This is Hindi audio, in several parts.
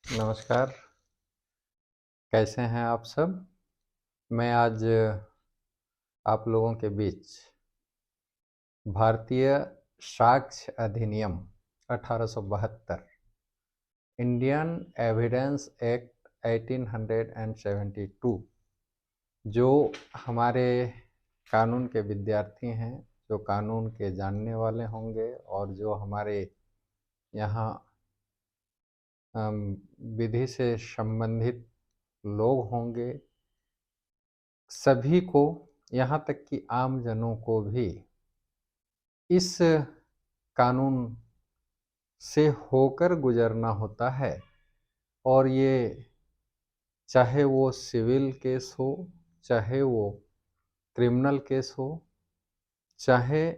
नमस्कार, कैसे हैं आप सब? मैं आज आप लोगों के बीच भारतीय साक्ष्य अधिनियम 1872, इंडियन एविडेंस एक्ट 1872, जो हमारे कानून के विद्यार्थी हैं, जो कानून के जानने वाले होंगे और जो हमारे यहाँ विधि से संबंधित लोग होंगे, सभी को, यहाँ तक कि आम जनों को भी इस कानून से होकर गुजरना होता है। और ये चाहे वो सिविल केस हो, चाहे वो क्रिमिनल केस हो, चाहे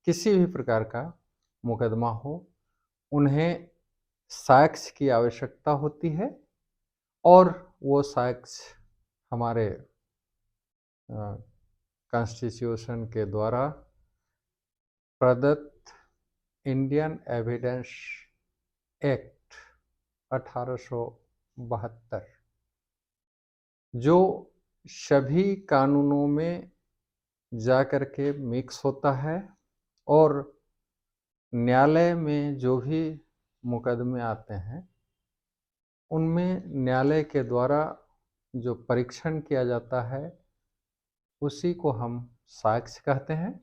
किसी भी प्रकार का मुकदमा हो, उन्हें साक्ष्य की आवश्यकता होती है। और वो साक्ष्य हमारे कॉन्स्टिट्यूशन के द्वारा प्रदत्त इंडियन एविडेंस एक्ट 1872, जो सभी कानूनों में जाकर के मिक्स होता है और न्यायालय में जो भी मुकदमे आते हैं, उनमें न्यायालय के द्वारा जो परीक्षण किया जाता है, उसी को हम साक्ष्य कहते हैं।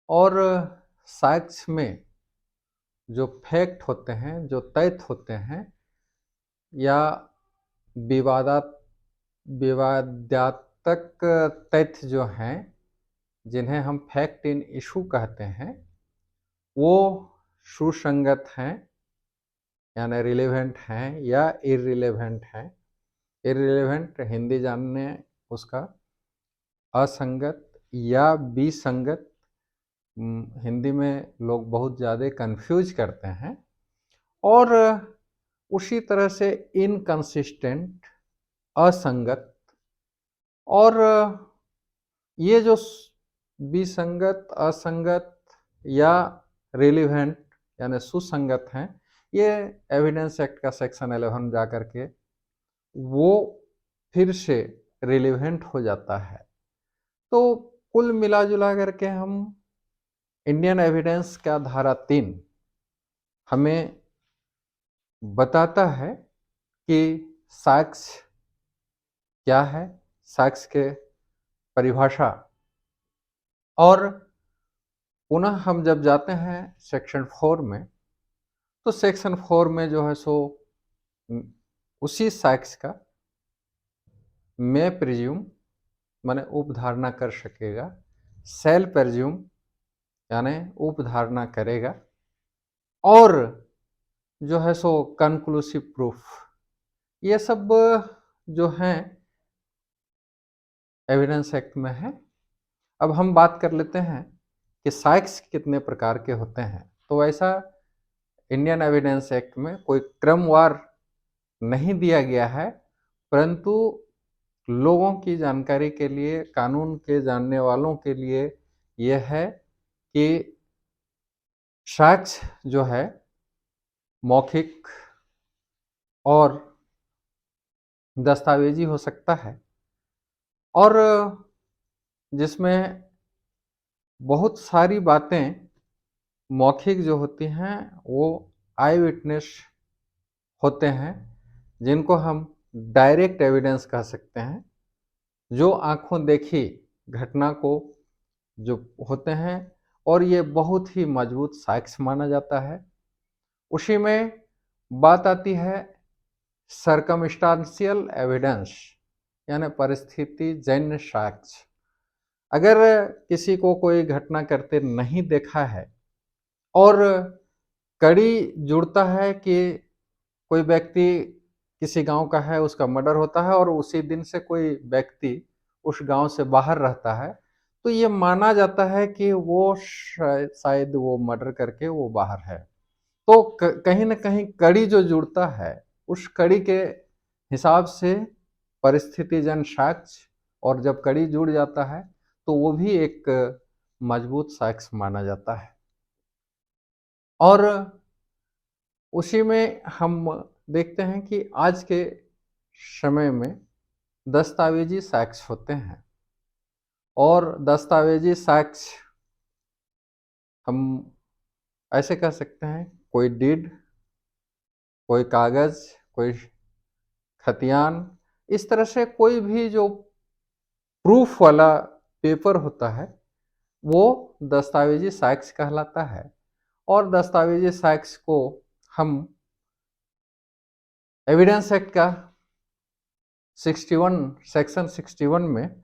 और साक्ष्य में जो फैक्ट होते हैं, जो तथ्य होते हैं, या विवादात विवादात्मक तथ्य जो हैं, जिन्हें हम फैक्ट इन इशू कहते हैं, वो सुसंगत हैं, यानी रिलेवेंट हैं या इररिलेवेंट हैं। इररिलेवेंट हिंदी जानने उसका असंगत या विसंगत, हिंदी में लोग बहुत ज़्यादा कंफ्यूज करते हैं। और उसी तरह से इनकंसिस्टेंट, असंगत, और ये जो विसंगत, असंगत या रिलीवेंट यानी सुसंगत हैं, ये एविडेंस एक्ट का सेक्शन 11 जा कर के वो फिर से रिलीवेंट हो जाता है। तो कुल मिला जुला करके हम इंडियन एविडेंस का धारा 3 हमें बताता है कि साक्ष्य क्या है, साक्ष्य के परिभाषा। और पुनः हम जब जाते हैं सेक्शन 4 में, तो सेक्शन 4 में जो है सो उसी साक्ष्य का मैं प्रिज्यूम माने उपधारणा कर सकेगा, सेल प्रिज्यूम यानी उपधारणा करेगा, और जो है सो कंक्लूसिव प्रूफ, ये सब जो हैं एविडेंस एक्ट में है। अब हम बात कर लेते हैं कि साक्ष्य कितने प्रकार के होते हैं। तो ऐसा इंडियन एविडेंस एक्ट में कोई क्रमवार नहीं दिया गया है, परंतु लोगों की जानकारी के लिए, कानून के जानने वालों के लिए यह है कि साक्ष्य जो है मौखिक और दस्तावेजी हो सकता है, और जिसमें बहुत सारी बातें मौखिक जो होती हैं वो आई विटनेस होते हैं, जिनको हम डायरेक्ट एविडेंस कह सकते हैं, जो आंखों देखी घटना को जो होते हैं, और ये बहुत ही मजबूत साक्ष्य माना जाता है। उसी में बात आती है सर्कमस्टांशियल एविडेंस, यानी परिस्थिति जन्य साक्ष्य। अगर किसी को कोई घटना करते नहीं देखा है और कड़ी जुड़ता है कि कोई व्यक्ति किसी गांव का है, उसका मर्डर होता है और उसी दिन से कोई व्यक्ति उस गांव से बाहर रहता है, तो ये माना जाता है कि वो शायद वो मर्डर करके वो बाहर है। तो कहीं ना कहीं कड़ी जो जुड़ता है, उस कड़ी के हिसाब से परिस्थितिजन्य साक्ष्य, और जब कड़ी जुड़ जाता है तो वो भी एक मजबूत साक्ष्य माना जाता है। और उसी में हम देखते हैं कि आज के समय में दस्तावेजी साक्ष्य होते हैं और दस्तावेजी साक्ष्य हम ऐसे कह सकते हैं, कोई डीड, कोई कागज, कोई खतियान, इस तरह से कोई भी जो प्रूफ वाला पेपर होता है वो दस्तावेजी साक्ष्य कहलाता है। और दस्तावेजी साक्ष्य को हम एविडेंस एक्ट का 61 सेक्शन 61 में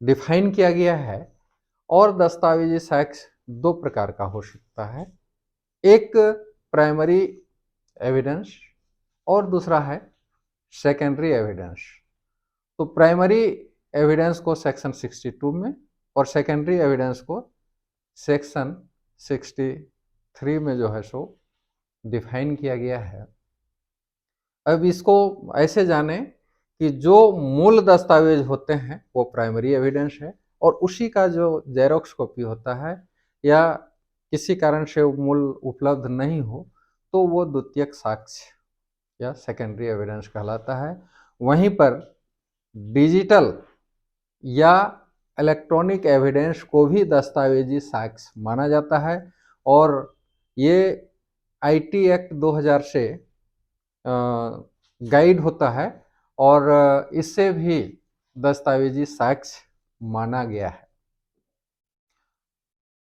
डिफाइन किया गया है। और दस्तावेजी साक्ष्य दो प्रकार का हो सकता है, एक प्राइमरी एविडेंस और दूसरा है सेकेंडरी एविडेंस। तो प्राइमरी एविडेंस को सेक्शन 62 में और सेकेंडरी एविडेंस को सेक्शन 63 में जो है सो डिफाइन किया गया है। अब इसको ऐसे जानें कि जो मूल दस्तावेज होते हैं वो प्राइमरी एविडेंस है और उसी का जो जेरोक्स कॉपी होता है या किसी कारण से मूल उपलब्ध नहीं हो तो वो द्वितीयक साक्ष्य या सेकेंडरी एविडेंस कहलाता है। वहीं पर डिजिटल या इलेक्ट्रॉनिक एविडेंस को भी दस्तावेजी साक्ष्य माना जाता है और ये आईटी एक्ट 2000 से गाइड होता है और इससे भी दस्तावेजी साक्ष्य माना गया है।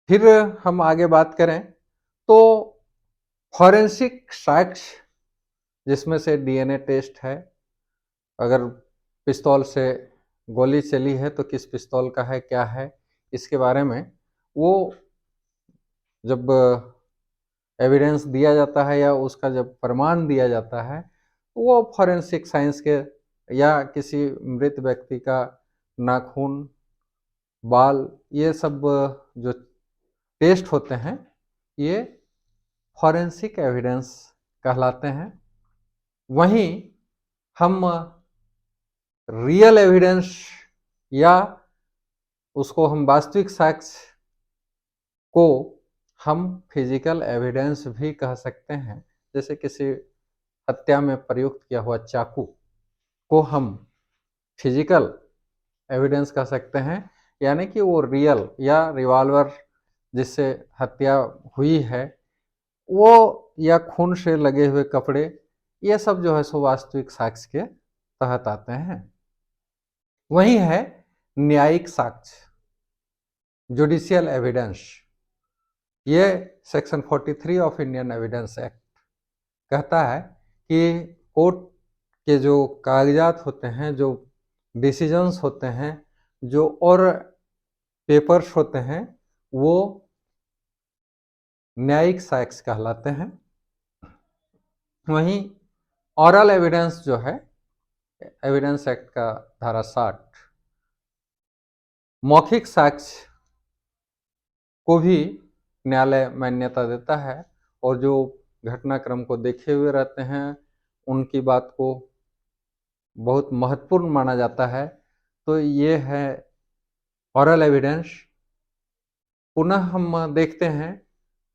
फिर हम आगे बात करें तो फॉरेंसिक साक्ष्य, जिसमें से डीएनए टेस्ट है, अगर पिस्तौल से गोली चली है तो किस पिस्तौल का है, क्या है, इसके बारे में वो जब एविडेंस दिया जाता है या उसका जब प्रमाण दिया जाता है वो फॉरेंसिक साइंस के या किसी मृत व्यक्ति का नाखून, बाल, ये सब जो टेस्ट होते हैं ये फॉरेंसिक एविडेंस कहलाते हैं। वहीं हम रियल एविडेंस या उसको हम वास्तविक साक्ष्य को हम फिजिकल एविडेंस भी कह सकते हैं। जैसे किसी हत्या में प्रयुक्त किया हुआ चाकू को हम फिजिकल एविडेंस कह सकते हैं, यानी कि वो रियल, या रिवॉल्वर जिससे हत्या हुई है वो, या खून से लगे हुए कपड़े, ये सब जो है सो वास्तविक साक्ष्य के तहत आते हैं। वही है न्यायिक साक्ष्य, जुडिशियल एविडेंस। ये section 43 of Indian evidence act कहता है कि कोर्ट के जो कागजात होते हैं, जो डिसीजंस होते हैं, जो और पेपर्स होते हैं, वो न्यायिक साक्ष्य कहलाते हैं। वहीं ऑरल एविडेंस जो है एविडेंस एक्ट का धारा 60 मौखिक साक्ष्य को भी न्यायालय मान्यता देता है और जो घटनाक्रम को देखे हुए रहते हैं उनकी बात को बहुत महत्वपूर्ण माना जाता है। तो ये है ऑरल एविडेंस। पुनः हम देखते हैं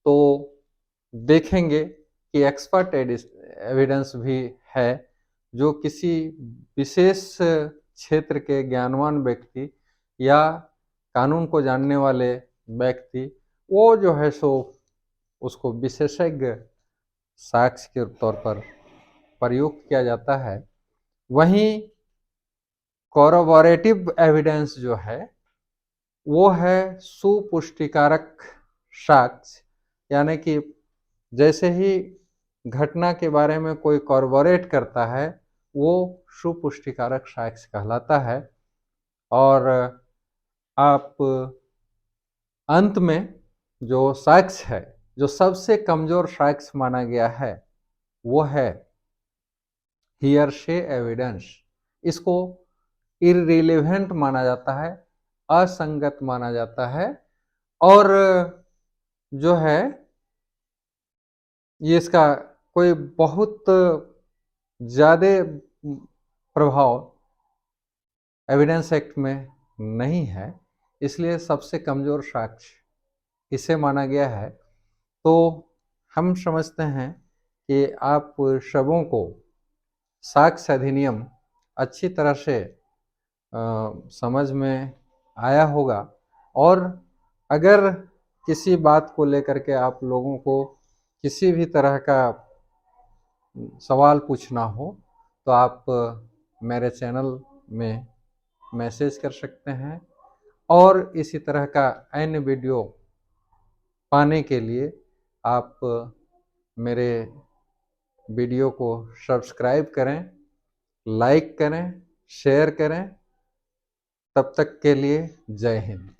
तो देखेंगे कि एक्सपर्ट एविडेंस भी है, जो किसी विशेष क्षेत्र के ज्ञानवान व्यक्ति या कानून को जानने वाले व्यक्ति वो जो है सो उसको विशेषज्ञ साक्ष्य के तौर पर प्रयुक्त किया जाता है। वहीं कॉरोबोरेटिव एविडेंस जो है वो है सुपुष्टिकारक साक्ष्य, यानी कि जैसे ही घटना के बारे में कोई कॉरोबोरेट करता है वो सुपुष्टिकारक साक्ष्य कहलाता है। और आप अंत में जो साक्ष्य है, जो सबसे कमजोर साक्ष्य माना गया है वो है हियरसे एविडेंस। इसको इररिलेवेंट माना जाता है, असंगत माना जाता है और जो है ये इसका कोई बहुत ज़्यादा प्रभाव एविडेंस एक्ट में नहीं है, इसलिए सबसे कमज़ोर साक्ष्य इसे माना गया है। तो हम समझते हैं कि आप सबों को साक्ष्य अधिनियम अच्छी तरह से समझ में आया होगा। और अगर किसी बात को लेकर के आप लोगों को किसी भी तरह का सवाल पूछना हो तो आप मेरे चैनल में मैसेज कर सकते हैं। और इसी तरह का अन्य वीडियो पाने के लिए आप मेरे वीडियो को सब्सक्राइब करें, लाइक करें, शेयर करें। तब तक के लिए जय हिंद।